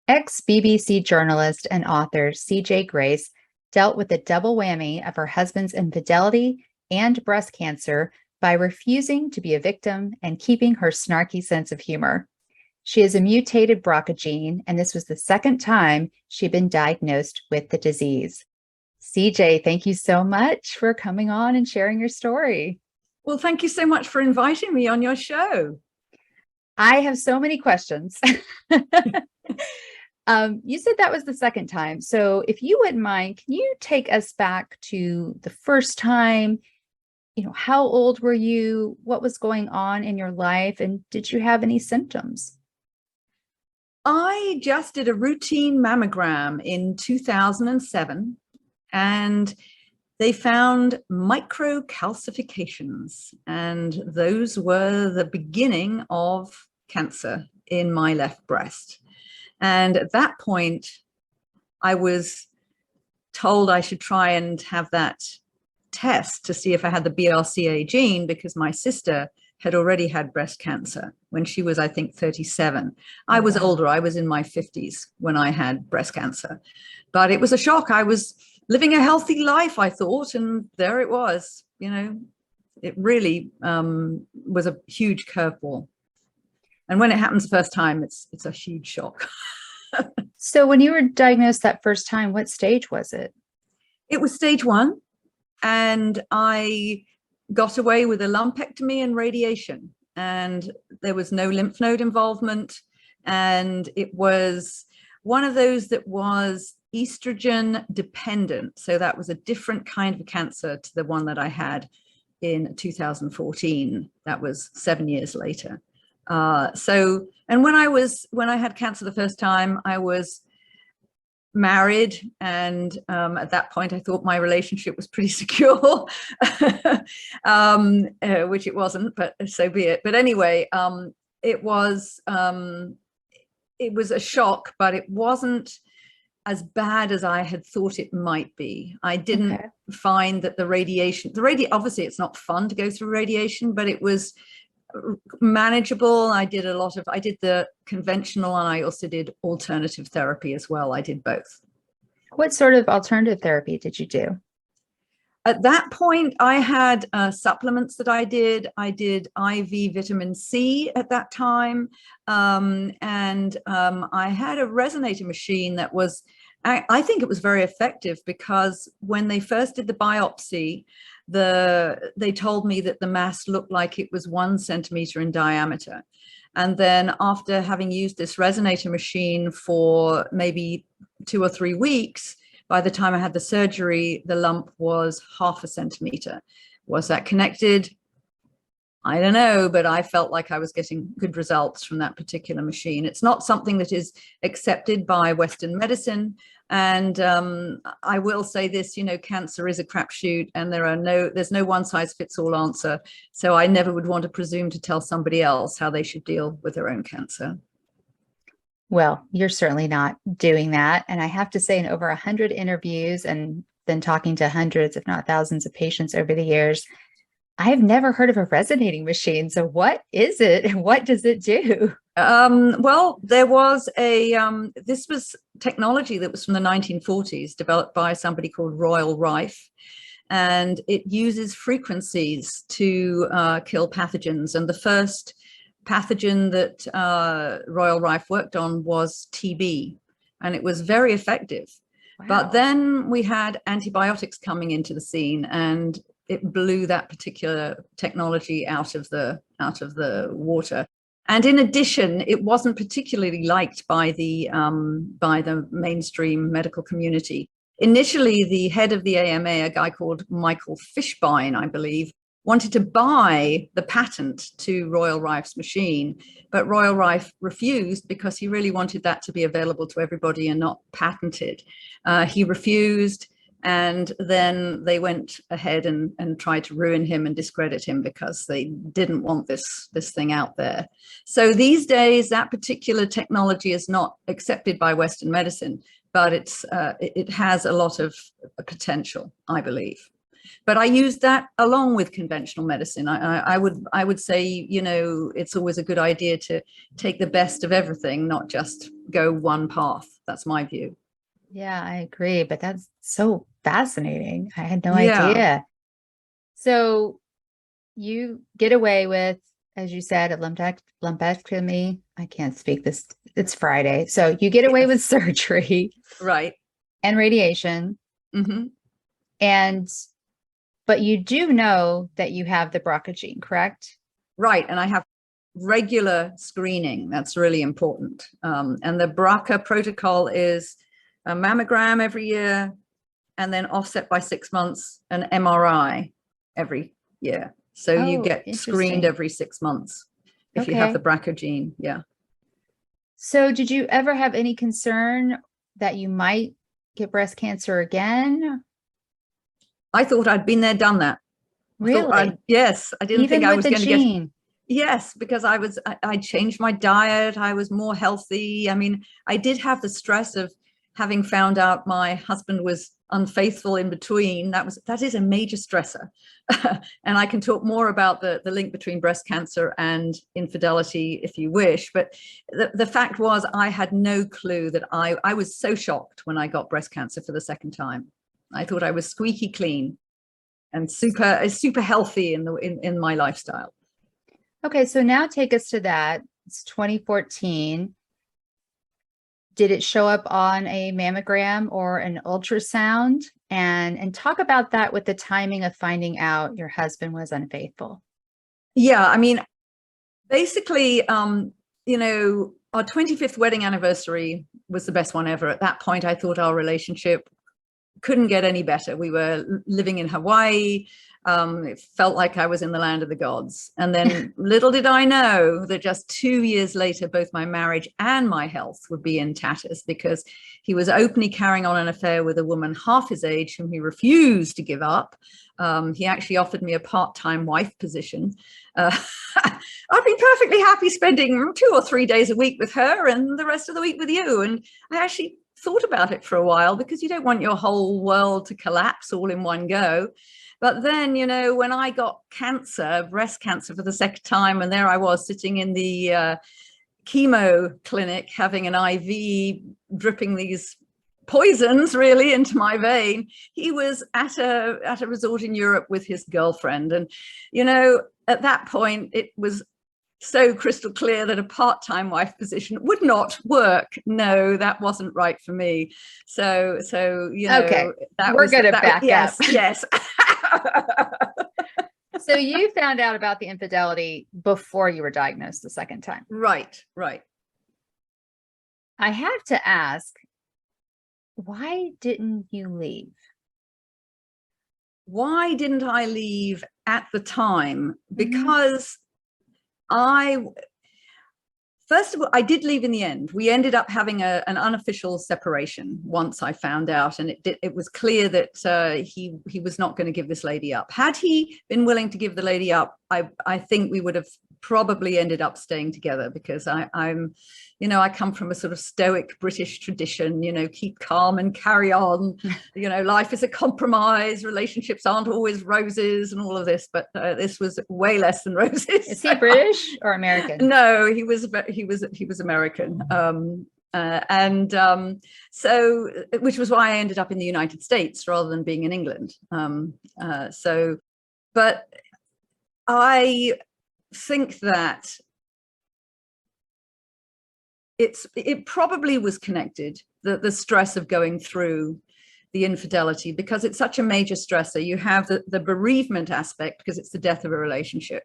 Ex-BBC journalist and author C.J. Grace dealt with the double whammy of her husband's infidelity and breast cancer by refusing to be a victim and keeping her snarky sense of humor. She has a mutated BRCA gene, and this was the second time she'd been diagnosed with the disease. CJ, thank you so much for coming on and sharing your story. Well, thank you so much for inviting me on your show. I have so many questions. You said that was the second time. So if you wouldn't mind, can you take us back to the first time? How old were you? What was going on in your life? And did you have any symptoms? I just did a routine mammogram in 2007, and they found microcalcifications, and those were the beginning of cancer in my left breast. And at that point, I was told I should try and have that test to see if I had the BRCA gene, because my sister had already had breast cancer when she was, I think, 37. I was older. I was in my 50s when I had breast cancer. But it was a shock. I was living a healthy life, I thought, and there it was. It really was a huge curveball. And when it happens the first time, it's a huge shock. So when you were diagnosed that first time, what stage was it? It was stage 1, and I got away with a lumpectomy and radiation, and there was no lymph node involvement, and it was one of those that was estrogen dependent. So that was a different kind of cancer to the one that I had in 2014. That was 7 years later. And when I had cancer the first time, I was married, and at that point I thought my relationship was pretty secure, which it wasn't, but so be it. But anyway, it was a shock, but it wasn't as bad as I had thought it might be. I didn't find that the radiation, obviously it's not fun to go through radiation, but it was manageable. I did the conventional, and I also did alternative therapy as well. I did both. What sort of alternative therapy did you do? At that point, I had supplements that I did. I did IV vitamin C at that time. I had a resonator machine that was, I think it was very effective, because when they first did the biopsy, they told me that the mass looked like it was 1 centimeter in diameter. And then after having used this resonator machine for maybe 2 or 3 weeks, by the time I had the surgery, the lump was 0.5 centimeter. Was that connected? I don't know, but I felt like I was getting good results from that particular machine. It's not something that is accepted by Western medicine. And I will say this, cancer is a crapshoot, and there's no one size fits all answer. So I never would want to presume to tell somebody else how they should deal with their own cancer. Well, you're certainly not doing that. And I have to say, in over 100 interviews and then talking to hundreds, if not thousands of patients over the years, I have never heard of a resonating machine. So what is it and what does it do? Well, there was this was technology that was from the 1940s, developed by somebody called Royal Rife, and it uses frequencies to kill pathogens. And the first pathogen that Royal Rife worked on was TB, and it was very effective. Wow. But then we had antibiotics coming into the scene, and it blew that particular technology out of the water. And in addition, it wasn't particularly liked by the mainstream medical community. Initially, the head of the AMA, a guy called Michael Fishbein, I believe, wanted to buy the patent to Royal Rife's machine, but Royal Rife refused, because he really wanted that to be available to everybody and not patented. He refused. And then they went ahead and tried to ruin him and discredit him, because they didn't want this thing out there. So these days, that particular technology is not accepted by Western medicine, but it has a lot of potential, I believe. But I used that along with conventional medicine. I would say, you know, it's always a good idea to take the best of everything, not just go one path. That's my view. Yeah, I agree, but that's so fascinating. I had no Yeah, idea. So you get away with, as you said, a lumpectomy. I can't speak this. It's Friday. So you get away with yes, surgery right. and radiation. Hmm. And, but you do know that you have the BRCA gene, correct? Right. And I have regular screening. That's really important. And the BRCA protocol is a mammogram every year, and then offset by 6 months, an MRI every year. So you Oh, get screened interesting. every 6 months if you have the Okay. BRCA gene. Yeah. So did you ever have any concern that you might get breast cancer again? I thought I'd been there, done that. I thought Really? yes, I didn't think Even I with was the going to get, gene? yes, because I changed my diet. I was more healthy. I mean, I did have the stress of having found out my husband was unfaithful in between. That is a major stressor. And I can talk more about the link between breast cancer and infidelity if you wish. But the fact was I had no clue that I was so shocked when I got breast cancer for the second time. I thought I was squeaky clean and super healthy in my lifestyle. Okay, so now take us to that. It's 2014. Did it show up on a mammogram or an ultrasound? And talk about that with the timing of finding out your husband was unfaithful. Yeah, I mean, basically, you know, our 25th wedding anniversary was the best one ever. At that point, I thought our relationship couldn't get any better. We were living in Hawaii. It felt like I was in the land of the gods. And then little did I know that just 2 years later, both my marriage and my health would be in tatters because he was openly carrying on an affair with a woman half his age whom he refused to give up. He actually offered me a part-time wife position. I'd be perfectly happy spending 2 or 3 days a week with her and the rest of the week with you. And I actually thought about it for a while because you don't want your whole world to collapse all in one go. But then, you know, when I got cancer, breast cancer for the second time, and there I was sitting in the chemo clinic having an IV dripping these poisons really into my vein. He was at a resort in Europe with his girlfriend. And, you know, at that point, it was so crystal clear that a part-time wife position would not work. No, that wasn't right for me. So you Okay, know, that we're was going to that. back up. Yes, yes. So you found out about the infidelity before you were diagnosed the second time. Right, right. I have to ask, why didn't you leave? Why didn't I leave at the time? Mhm. Because I first of all, I did leave in the end. We ended up having an unofficial separation once I found out, and it was clear that he was not going to give this lady up. Had he been willing to give the lady up, I think we would have probably ended up staying together because I'm, you know, I come from a sort of stoic British tradition, you know, keep calm and carry on. You know, life is a compromise. Relationships aren't always roses and all of this, but this was way less than roses. Is he British or American? No, he was American. So which was why I ended up in the United States rather than being in England. But I think that it probably was connected, the stress of going through the infidelity, because it's such a major stressor. You have the bereavement aspect because it's the death of a relationship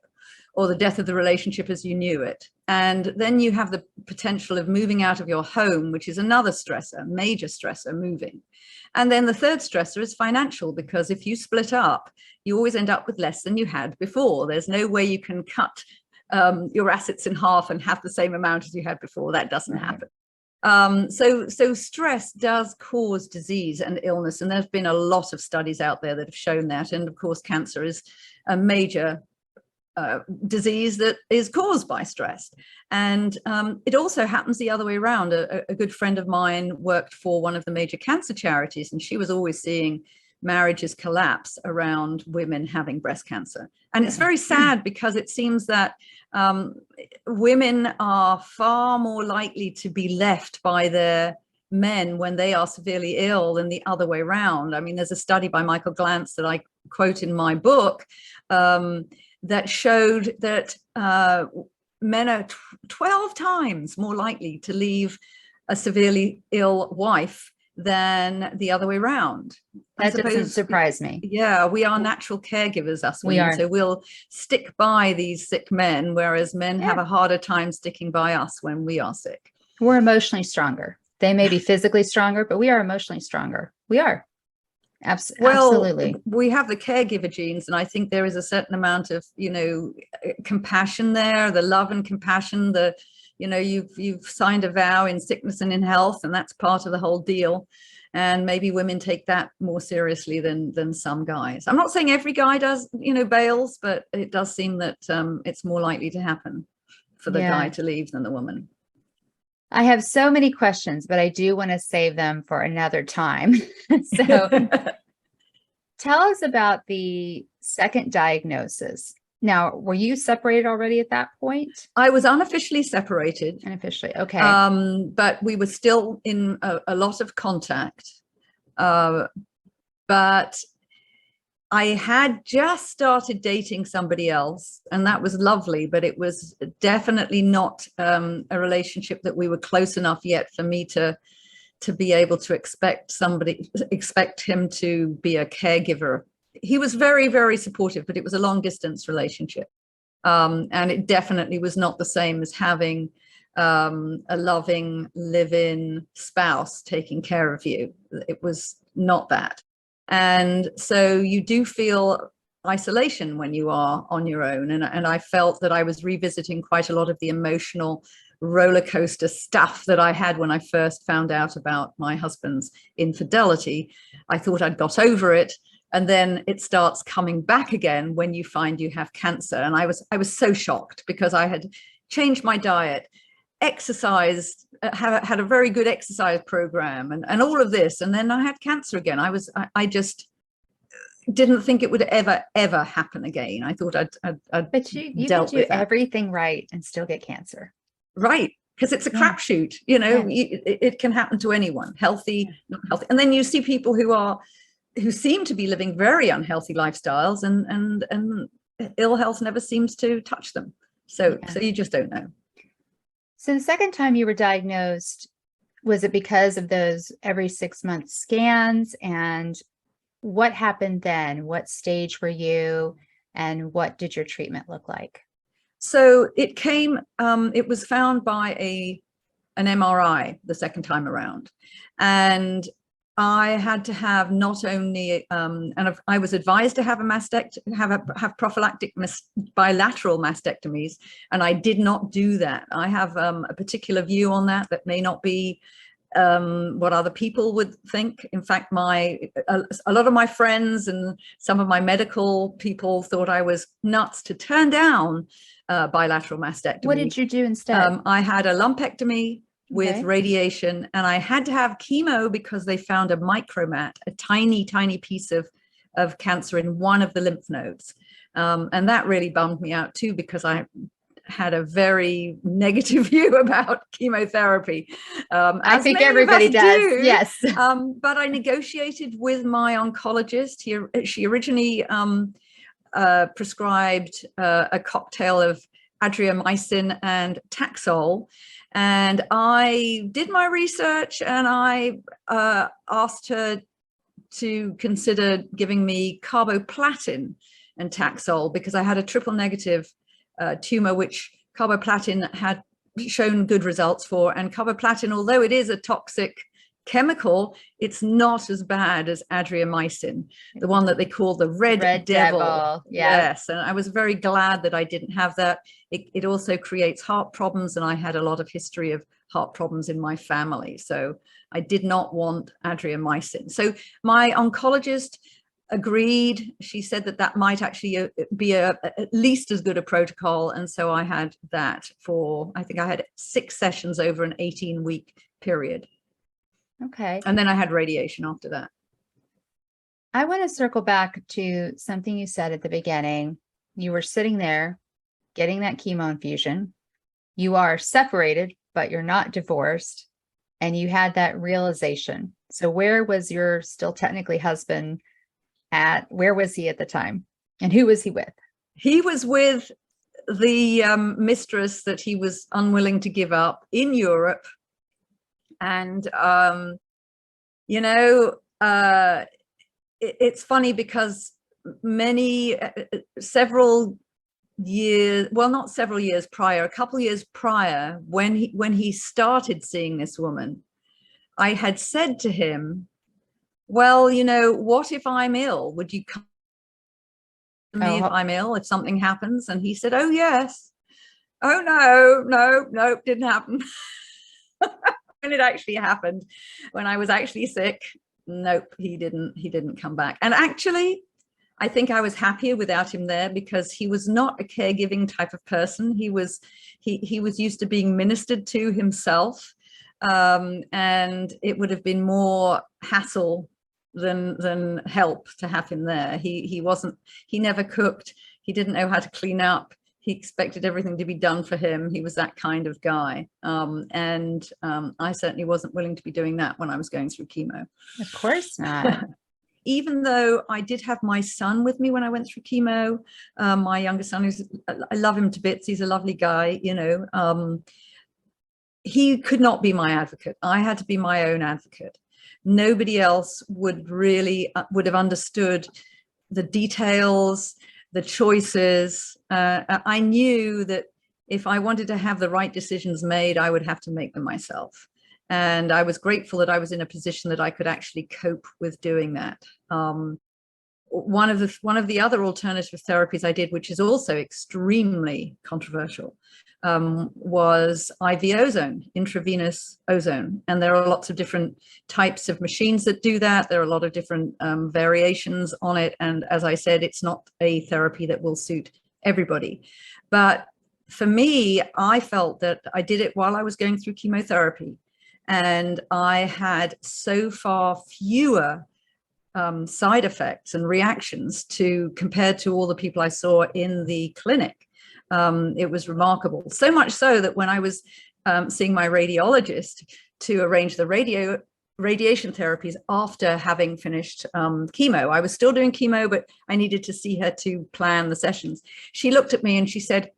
or the death of the relationship as you knew it. And then you have the potential of moving out of your home, which is another stressor, major stressor, moving. And then the third stressor is financial, because if you split up, you always end up with less than you had before. There's no way you can cut your assets in half and have the same amount as you had before. That doesn't happen. So stress does cause disease and illness, and there's been a lot of studies out there that have shown that. And of course, cancer is a major disease that is caused by stress. And it also happens the other way around. A good friend of mine worked for one of the major cancer charities, and she was always seeing marriages collapse around women having breast cancer. And it's very sad because it seems that women are far more likely to be left by their men when they are severely ill than the other way around. I mean, there's a study by Michael Glantz that I quote in my book that showed that men are 12 times more likely to leave a severely ill wife than the other way around. That doesn't surprise me. Yeah, we are natural caregivers, us women. We are. So we'll stick by these sick men, whereas men have a harder time sticking by us when we are sick. We're emotionally stronger. They may be physically stronger, but we are emotionally stronger. We are. Absolutely. We have the caregiver genes, and I think there is a certain amount of, compassion there, the love and compassion, you've signed a vow in sickness and in health, and that's part of the whole deal. And maybe women take that more seriously than some guys. I'm not saying every guy does, bails, but it does seem that it's more likely to happen for the guy to leave than the woman. I have so many questions, but I do want to save them for another time. So tell us about the second diagnosis. Now, were you separated already at that point? I was unofficially separated. Unofficially, okay. But we were still in a lot of contact. But I had just started dating somebody else, and that was lovely, but it was definitely not a relationship that we were close enough yet for me to be able to expect him to be a caregiver. He was very, very supportive, but it was a long distance relationship. And it definitely was not the same as having a loving live-in spouse taking care of you. It was not that. And so you do feel isolation when you are on your own. And I felt that I was revisiting quite a lot of the emotional roller coaster stuff that I had when I first found out about my husband's infidelity. I thought I'd got over it. And then it starts coming back again when you find you have cancer. And I was so shocked because I had changed my diet, exercised, had a very good exercise program and all of this. And then I had cancer again. I just didn't think it would ever happen again. I thought I'd but you can do everything right and still get cancer. Right. Because it's a crapshoot, it can happen to anyone, healthy, not healthy. And then you see people who seem to be living very unhealthy lifestyles and ill health never seems to touch them. So you just don't know. So the second time you were diagnosed, was it because of those every 6 month scans? And what happened then? What stage were you? And what did your treatment look like? So it came, it was found by an MRI the second time around. And I had to have not only, and I was advised to have a mastectomy, have prophylactic bilateral mastectomies, and I did not do that. I have a particular view on that may not be what other people would think. In fact, a lot of my friends and some of my medical people thought I was nuts to turn down bilateral mastectomy. What did you do instead? I had a lumpectomy with radiation, and I had to have chemo because they found a micromat, a tiny piece of cancer in one of the lymph nodes. And that really bummed me out too, because I had a very negative view about chemotherapy. I think everybody does. Yes. But I negotiated with my oncologist. She originally prescribed a cocktail of adriamycin and Taxol. And I did my research, and I asked her to consider giving me carboplatin and Taxol because I had a triple negative tumor, which carboplatin had shown good results for. And carboplatin, although it is a toxic chemical, it's not as bad as adriamycin, the one that they call the red devil. Yes. And I was very glad that I didn't have that. It also creates heart problems, and I had a lot of history of heart problems in my family. So I did not want adriamycin. So my oncologist agreed. She said that might actually be at least as good a protocol. And so I had that for, I think I had 6 sessions over an 18-week period. Okay. And then I had radiation after that. I want to circle back to something you said at the beginning. You were sitting there getting that chemo infusion. You are separated, but you're not divorced. And you had that realization. So, where was your still technically husband at? Where was he at the time? And who was he with? He was with the mistress that he was unwilling to give up in Europe. And, you know, it's funny because several years, well, not several years prior, a couple of years prior, when he started seeing this woman, I had said to him, well, you know, what if I'm ill? Would you come to me if I'm ill, if something happens? And he said, oh, yes. Oh, no, didn't happen. When it actually happened, when I was actually sick, nope, he didn't come back. And actually, I think I was happier without him there, because he was not a caregiving type of person. He was used to being ministered to himself, and it would have been more hassle than help to have him there. He never cooked. He didn't know how to clean up. He expected everything to be done for him. He was that kind of guy. And I certainly wasn't willing to be doing that when I was going through chemo. Of course not. Even though I did have my son with me when I went through chemo, my younger son, I love him to bits. He's a lovely guy, you know. He could not be my advocate. I had to be my own advocate. Nobody else would have understood the details, the choices. I knew that if I wanted to have the right decisions made, I would have to make them myself. And I was grateful that I was in a position that I could actually cope with doing that. One of the other alternative therapies I did, which is also extremely controversial, was IV ozone, intravenous ozone. And there are lots of different types of machines that do that. There are a lot of different variations on it. And as I said, it's not a therapy that will suit everybody. But for me, I felt that I did it while I was going through chemotherapy. And I had so far fewer side effects and reactions compared to all the people I saw in the clinic. It was remarkable. So much so that when I was seeing my radiologist to arrange the radiation therapies after having finished chemo, I was still doing chemo, but I needed to see her to plan the sessions. She looked at me and she said,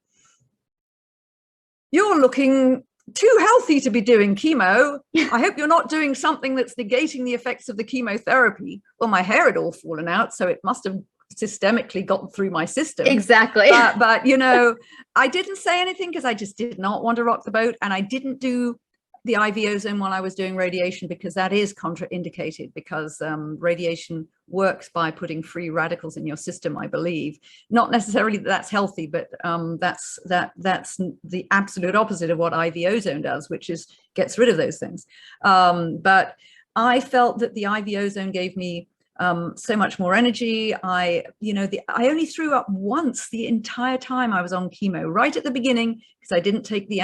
"You're looking too healthy to be doing chemo. I hope you're not doing something that's negating the effects of the chemotherapy." Well, my hair had all fallen out, so it must have systemically gotten through my system. Exactly. But you know, I didn't say anything because I just did not want to rock the boat. And I didn't do the IV ozone while I was doing radiation, because that is contraindicated, because radiation works by putting free radicals in your system, I believe. Not necessarily that that's healthy, but that's the absolute opposite of what IV ozone does, which is gets rid of those things. But I felt that the IV ozone gave me so much more energy. I only threw up once the entire time I was on chemo, right at the beginning, because I didn't take the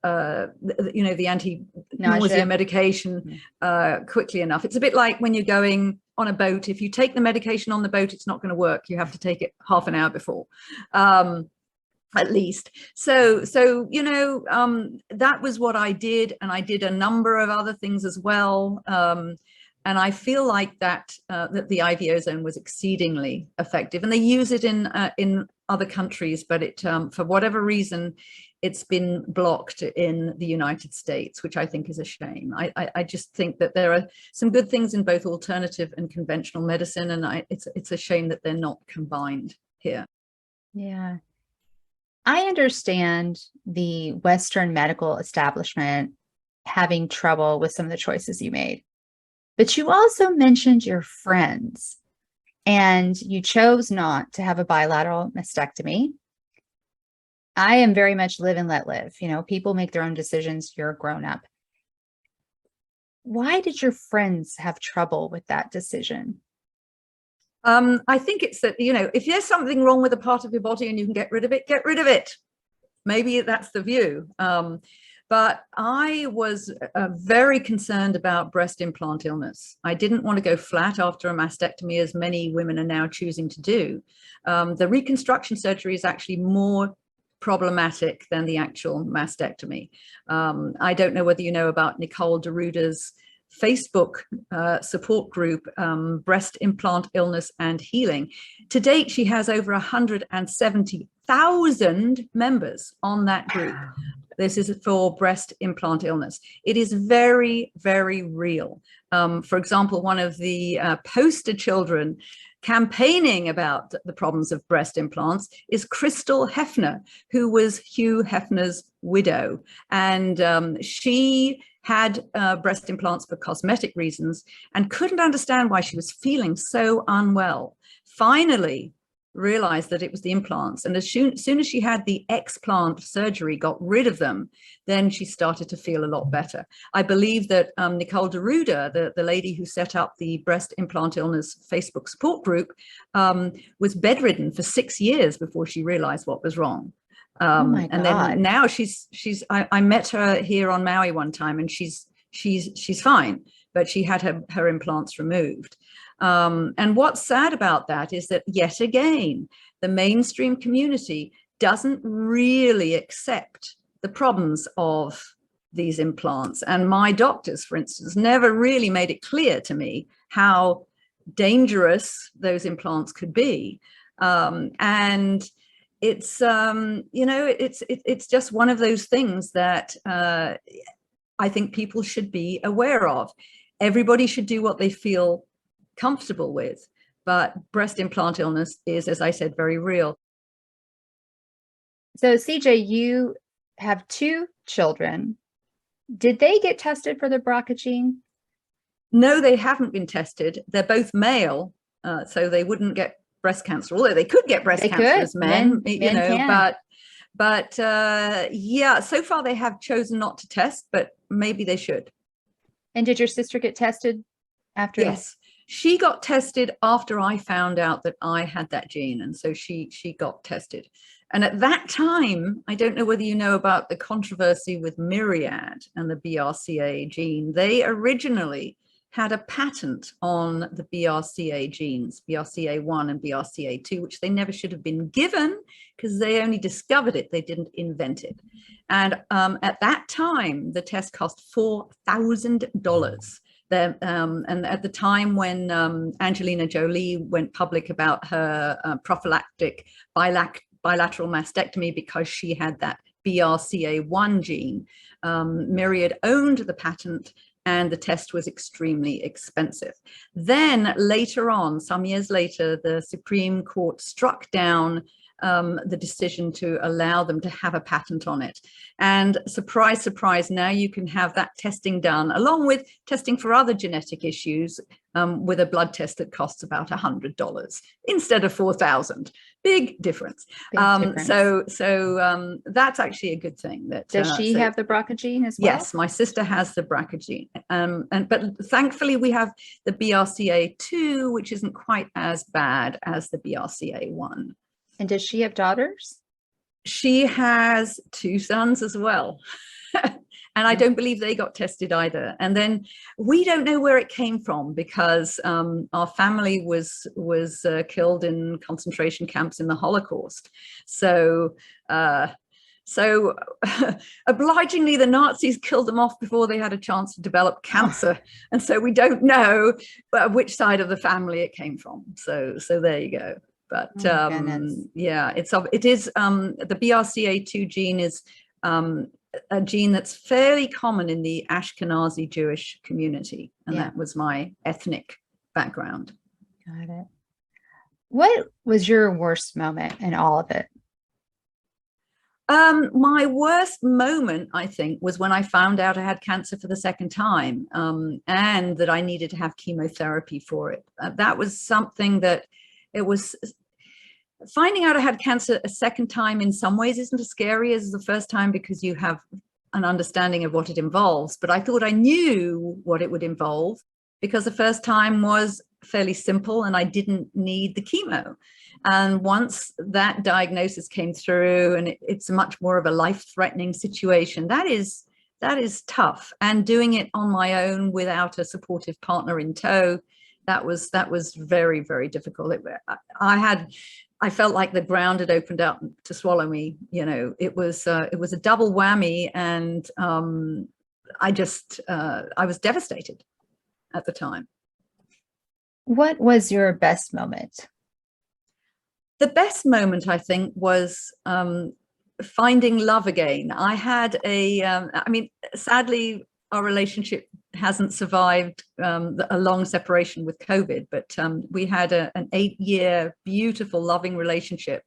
the anti-nausea medication quickly enough. It's a bit like when you're going on a boat. If you take the medication on the boat, it's not going to work. You have to take it half an hour before, at least. So you know, that was what I did, and I did a number of other things as well. And I feel like that the IV ozone was exceedingly effective, and they use it in other countries, but it for whatever reason, it's been blocked in the United States, which I think is a shame. I just think that there are some good things in both alternative and conventional medicine, and it's a shame that they're not combined here. Yeah. I understand the Western medical establishment having trouble with some of the choices you made, but you also mentioned your friends, and you chose not to have a bilateral mastectomy. I am very much live and let live. You know, people make their own decisions. You're a grown up. Why did your friends have trouble with that decision? I think it's that, you know, if there's something wrong with a part of your body and you can get rid of it, get rid of it. Maybe that's the view. But I was very concerned about breast implant illness. I didn't want to go flat after a mastectomy, as many women are now choosing to do. The reconstruction surgery is actually more problematic than the actual mastectomy. I don't know whether you know about Nicole Deruda's Facebook support group, Breast Implant Illness and Healing. To date, she has over 170,000 members on that group. This is for breast implant illness. It is very, very real. For example, one of the poster children campaigning about the problems of breast implants is Crystal Hefner, who was Hugh Hefner's widow. And she had breast implants for cosmetic reasons and couldn't understand why she was feeling so unwell. Finally realized that it was the implants. And as soon as she had the explant surgery, got rid of them, then she started to feel a lot better. I believe that Nicole Deruda, the lady who set up the Breast Implant Illness Facebook support group, was bedridden for 6 years before she realized what was wrong. Oh my and God. then now I met her here on Maui one time, and she's fine, but she had her implants removed. And what's sad about that is that, yet again, the mainstream community doesn't really accept the problems of these implants. And my doctors, for instance, never really made it clear to me how dangerous those implants could be. And it's, it's just one of those things that I think people should be aware of. Everybody should do what they feel comfortable with, but breast implant illness is, as I said, very real. So CJ, you have 2 children. Did they get tested for the BRCA gene? No, they haven't been tested. They're both male, so they wouldn't get breast cancer, although they could get breast cancer as men, but yeah, so far they have chosen not to test, but maybe they should. And did your sister get tested after? Yes, she got tested after I found out that I had that gene, and so she got tested. And at that time, I don't know whether you know about the controversy with Myriad and the BRCA gene. They originally had a patent on the BRCA genes, BRCA1 and BRCA2, which they never should have been given because they only discovered it, they didn't invent it. And at that time, the test cost $4,000. And at the time when Angelina Jolie went public about her prophylactic bilateral mastectomy because she had that BRCA1 gene, Myriad owned the patent, and the test was extremely expensive. Then later on, some years later, the Supreme Court struck down the decision to allow them to have a patent on it. And surprise, surprise, now you can have that testing done along with testing for other genetic issues with a blood test that costs about $100 instead of $4,000. Big difference. So that's actually a good thing. That does she have the BRCA gene as well? Yes, my sister has the BRCA gene, but thankfully we have the BRCA2, which isn't quite as bad as the BRCA1. And does she have daughters? She has 2 sons as well. And I don't believe they got tested either. And then we don't know where it came from because our family was killed in concentration camps in the Holocaust. So obligingly, the Nazis killed them off before they had a chance to develop cancer. And so we don't know which side of the family it came from. So there you go. But yeah, it is the BRCA2 gene is a gene that's fairly common in the Ashkenazi Jewish community. And that was my ethnic background. Got it. What was your worst moment in all of it? My worst moment, I think, was when I found out I had cancer for the second time, and that I needed to have chemotherapy for it. That was something that it was. Finding out I had cancer a second time in some ways isn't as scary as the first time because you have an understanding of what it involves. But I thought I knew what it would involve because the first time was fairly simple and I didn't need the chemo. And once that diagnosis came through and it's much more of a life-threatening situation, that is that is tough. And doing it on my own without a supportive partner in tow, that was very, very difficult. I felt like the ground had opened up to swallow me. You know, it was a double whammy, and I was devastated at the time. What was your best moment? The best moment, I think, was finding love again. I had I mean, sadly, our relationship hasn't survived a long separation with COVID, but we had an 8-year beautiful, loving relationship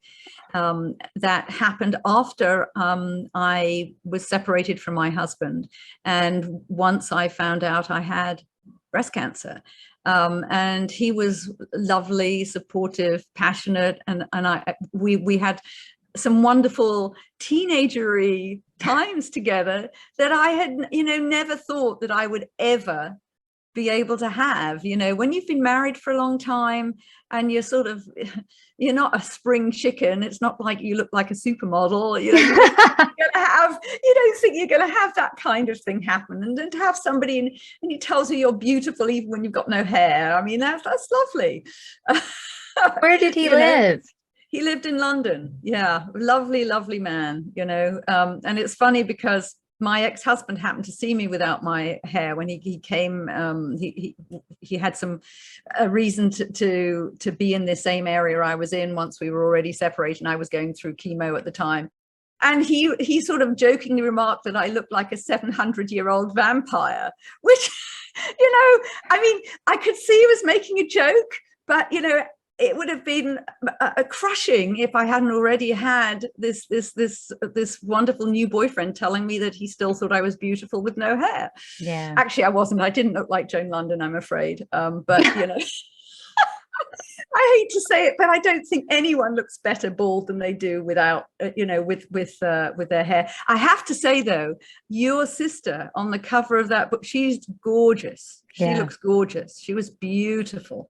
that happened after I was separated from my husband. And once I found out I had breast cancer, and he was lovely, supportive, passionate, and we had some wonderful teenagery times together that I had, you know, never thought that I would ever be able to have. You know, when you've been married for a long time and you're not a spring chicken, it's not like you look like a supermodel, you know, you don't think you're going to have that kind of thing happen. And then to have somebody and he tells you you're beautiful even when you've got no hair, I mean, that's lovely. Where did he live? He lived in London. Yeah, lovely, lovely man, you know. And it's funny because my ex-husband happened to see me without my hair when he came. He had some reason to be in the same area I was in once we were already separated, and I was going through chemo at the time. And he sort of jokingly remarked that I looked like a 700-year-old vampire, which, you know, I mean, I could see he was making a joke, but, you know, it would have been crushing if I hadn't already had this wonderful new boyfriend telling me that he still thought I was beautiful with no hair. Yeah. Actually, I wasn't. I didn't look like Joan London, I'm afraid. But, you know, I hate to say it, but I don't think anyone looks better bald than they do without, you know, with their hair. I have to say, though, your sister on the cover of that book, she's gorgeous. She looks gorgeous. She was beautiful.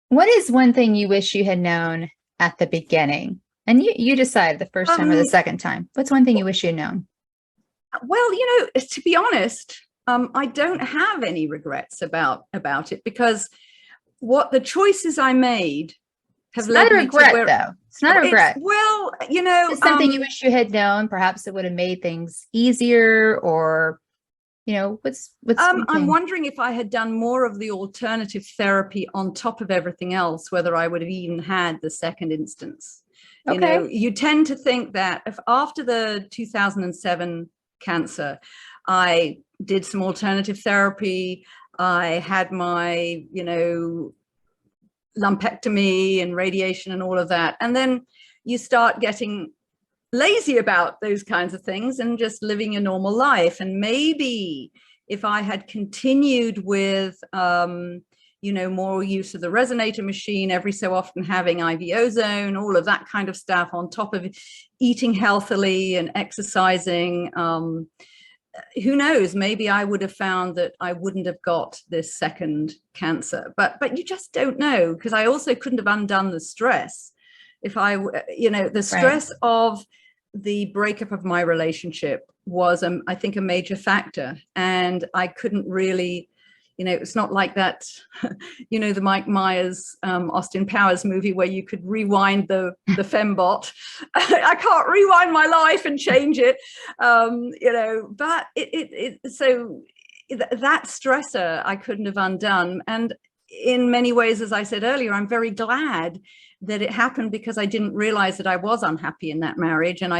What is one thing you wish you had known at the beginning? And you decided the first time or the second time. What's one thing you wish you'd known? Well, you know, to be honest, I don't have any regrets about it, because what the choices I made have led me to where. Though. It's not a regret. Well, you know, it's something you wish you had known. Perhaps it would have made things easier, or, you know, what's I'm wondering if I had done more of the alternative therapy on top of everything else, whether I would have even had the second instance. You know, you tend to think that if after the 2007 cancer, I did some alternative therapy, I had my, you know, lumpectomy and radiation and all of that, and then you start getting lazy about those kinds of things and just living a normal life. And maybe if I had continued with you know, more use of the resonator machine, every so often having IV ozone, all of that kind of stuff, on top of eating healthily and exercising, who knows, maybe I would have found that I wouldn't have got this second cancer. But you just don't know, because I also couldn't have undone the stress. If I, you know, the stress of the breakup of my relationship was, I think, a major factor. And I couldn't really, you know, it's not like that, you know, the Mike Myers, Austin Powers movie where you could rewind the fembot. I can't rewind my life and change it, you know, but so that stressor I couldn't have undone. And in many ways, as I said earlier, I'm very glad that it happened, because I didn't realize that I was unhappy in that marriage. And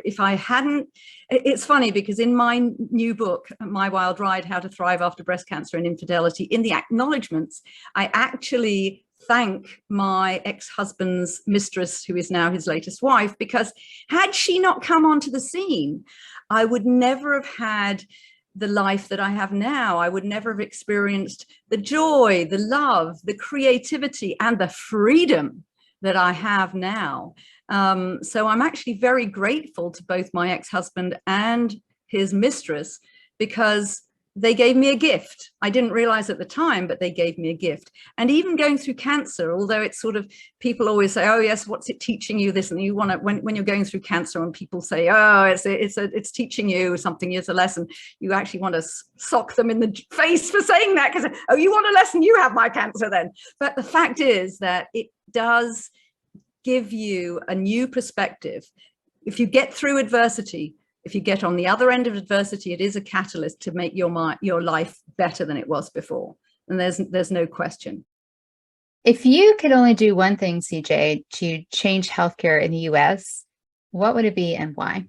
if I hadn't, it's funny, because in my new book, My Wild Ride, How to Thrive After Breast Cancer and Infidelity, in the acknowledgements, I actually thank my ex-husband's mistress, who is now his latest wife, because had she not come onto the scene, I would never have had the life that I have now. I would never have experienced the joy, the love, the creativity, and the freedom that I have now. So I'm actually very grateful to both my ex-husband and his mistress, because they gave me a gift. I didn't realize at the time, but they gave me a gift. And even going through cancer, although it's sort of, people always say, oh yes, what's it teaching you this? And you want to, when you're going through cancer and people say, oh, it's teaching you something, it's a lesson, you actually want to sock them in the face for saying that, because, oh, you want a lesson, you have my cancer then. But the fact is that it does give you a new perspective. If you get through adversity, if you get on the other end of adversity, it is a catalyst to make your life better than it was before. And there's no question. If you could only do one thing, CJ, to change healthcare in the US, what would it be and why?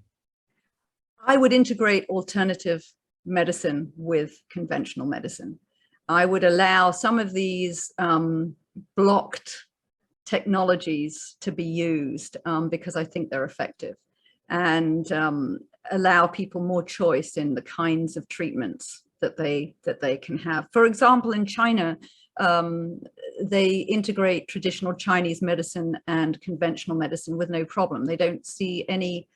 I would integrate alternative medicine with conventional medicine. I would allow some of these blocked technologies to be used because I think they're effective, and allow people more choice in the kinds of treatments that they can have. For example, in China, they integrate traditional Chinese medicine and conventional medicine with no problem. They don't see any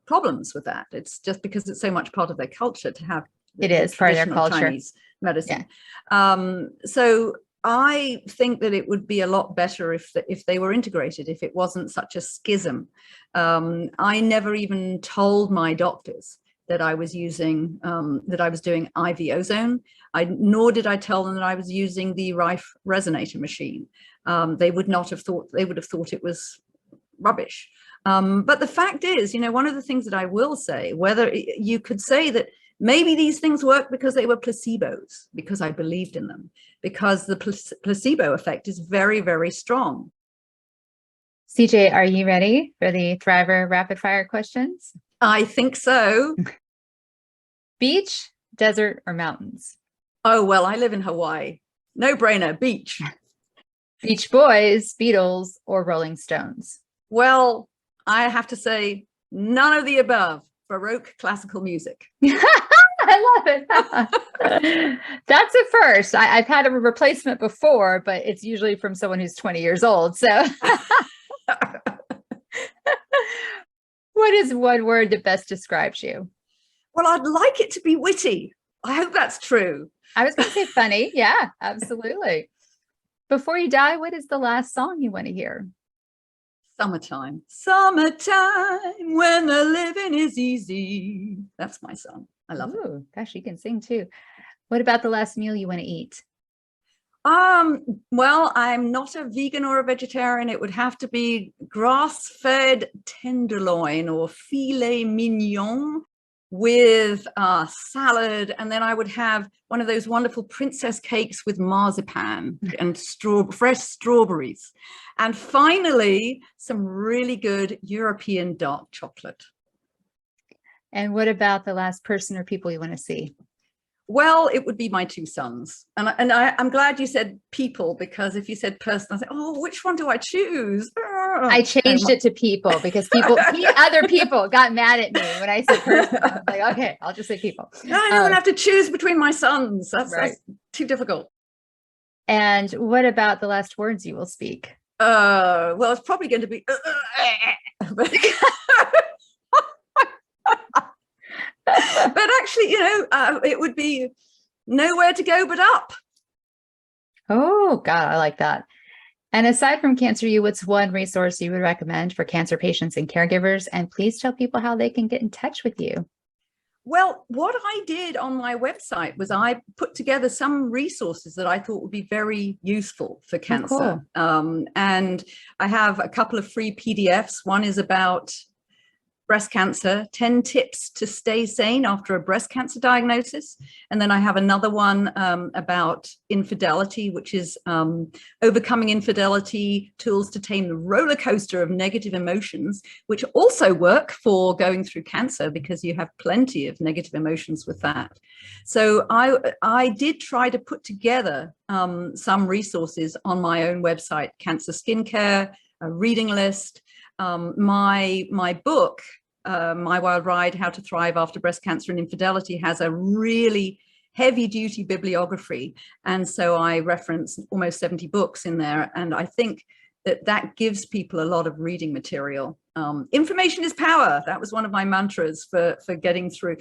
problems with that. It's just because it's so much part of their culture to have it is part of their culture. Chinese medicine. Yeah. So I think that it would be a lot better if they were integrated, if it wasn't such a schism. I never even told my doctors that I was using, that I was doing IV ozone. Nor did I tell them that I was using the Rife resonator machine. They would not have thought, they would have thought it was rubbish. But the fact is, you know, one of the things that I will say, whether you could say that maybe these things work because they were placebos, because I believed in them, because the placebo effect is very, very strong. CJ, are you ready for the Thriver rapid fire questions? I think so. Beach, desert, or mountains? Oh, well, I live in Hawaii. No brainer, beach. Beach Boys, Beatles, or Rolling Stones? Well, I have to say none of the above. Baroque classical music. I love it. That's a first. I've had a replacement before, but it's usually from someone who's 20 years old. So what is one word that best describes you? Well, I'd like it to be witty. I hope that's true. I was going to say funny. Yeah, absolutely. Before you die, what is the last song you want to hear? Summertime. Summertime, when the living is easy. That's my song. I love it. Gosh, you can sing too. What about the last meal you want to eat? Well, I'm not a vegan or a vegetarian. It would have to be grass-fed tenderloin or filet mignon with salad, and then I would have one of those wonderful princess cakes with marzipan and fresh strawberries, and finally some really good European dark chocolate. And what about the last person or people you want to see? Well, it would be my two sons, and I'm glad you said people, because if you said person, I said, oh, which one do I choose? I changed it to people because other people got mad at me when I said person. I was like, okay, I'll just say people. No, I don't have to choose between my sons. That's too difficult. And what about the last words you will speak? Well, it's probably going to be. But actually, you know, it would be nowhere to go but up. Oh, God, I like that. And aside from Cancer U, what's one resource you would recommend for cancer patients and caregivers? And please tell people how they can get in touch with you. Well, what I did on my website was I put together some resources that I thought would be very useful for cancer. Oh, cool. And I have a couple of free PDFs. One is about breast cancer, 10 tips to stay sane after a breast cancer diagnosis. And then I have another one about infidelity, which is overcoming infidelity, tools to tame the roller coaster of negative emotions, which also work for going through cancer because you have plenty of negative emotions with that. So I did try to put together some resources on my own website, Cancer Skincare, a reading list, my book, My Wild Ride, How to Thrive After Breast Cancer and Infidelity, has a really heavy duty bibliography. And so I reference almost 70 books in there. And I think that gives people a lot of reading material. Information is power. That was one of my mantras for getting through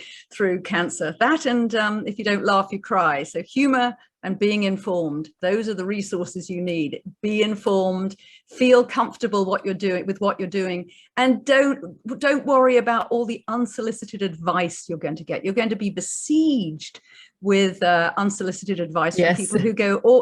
cancer. That, and if you don't laugh, you cry. So humor and being informed, those are the resources you need. Be informed, feel comfortable with what you're doing, and don't worry about all the unsolicited advice you're going to get. You're going to be besieged with unsolicited advice from people who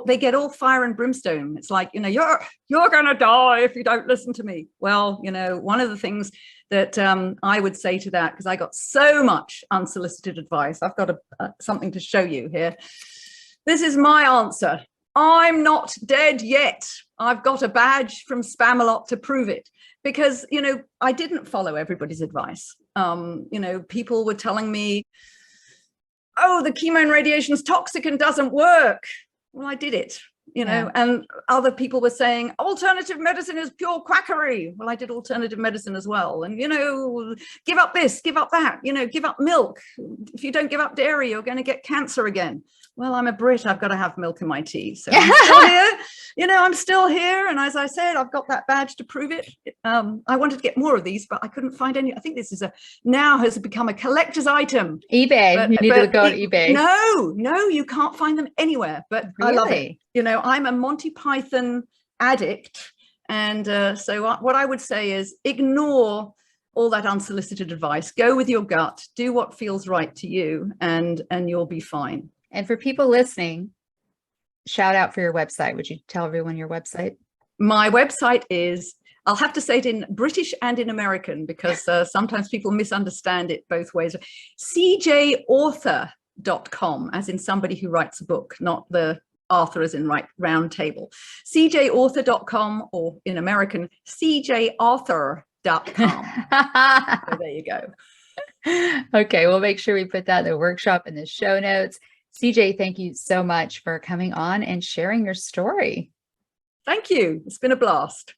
they get all fire and brimstone. It's like, you're going to die if you don't listen to me. Well, one of the things that I would say to that, because I got so much unsolicited advice, I've got something to show you here. This is my answer. I'm not dead yet. I've got a badge from Spamalot to prove it, because, I didn't follow everybody's advice. People were telling me, oh, the chemo and radiation is toxic and doesn't work. Well, I did it, and other people were saying alternative medicine is pure quackery. Well, I did alternative medicine as well. And, give up this, give up that, give up milk. If you don't give up dairy, you're going to get cancer again. Well, I'm a Brit. I've got to have milk in my tea. So I'm still here. I'm still here. And as I said, I've got that badge to prove it. I wanted to get more of these, but I couldn't find any. I think this now has become a collector's item. eBay. You need to go on eBay. No, you can't find them anywhere. But really? I love it. I'm a Monty Python addict. And so what I would say is ignore all that unsolicited advice. Go with your gut. Do what feels right to you, and you'll be fine. And for people listening, shout out for your website. Would you tell everyone your website? My website is, I'll have to say it in British and in American, because sometimes people misunderstand it both ways. cjauthor.com, as in somebody who writes a book, not the author as in round table. cjauthor.com, or in American, cjauthor.com. So there you go. Okay, we'll make sure we put that in the workshop in the show notes. CJ, thank you so much for coming on and sharing your story. Thank you. It's been a blast.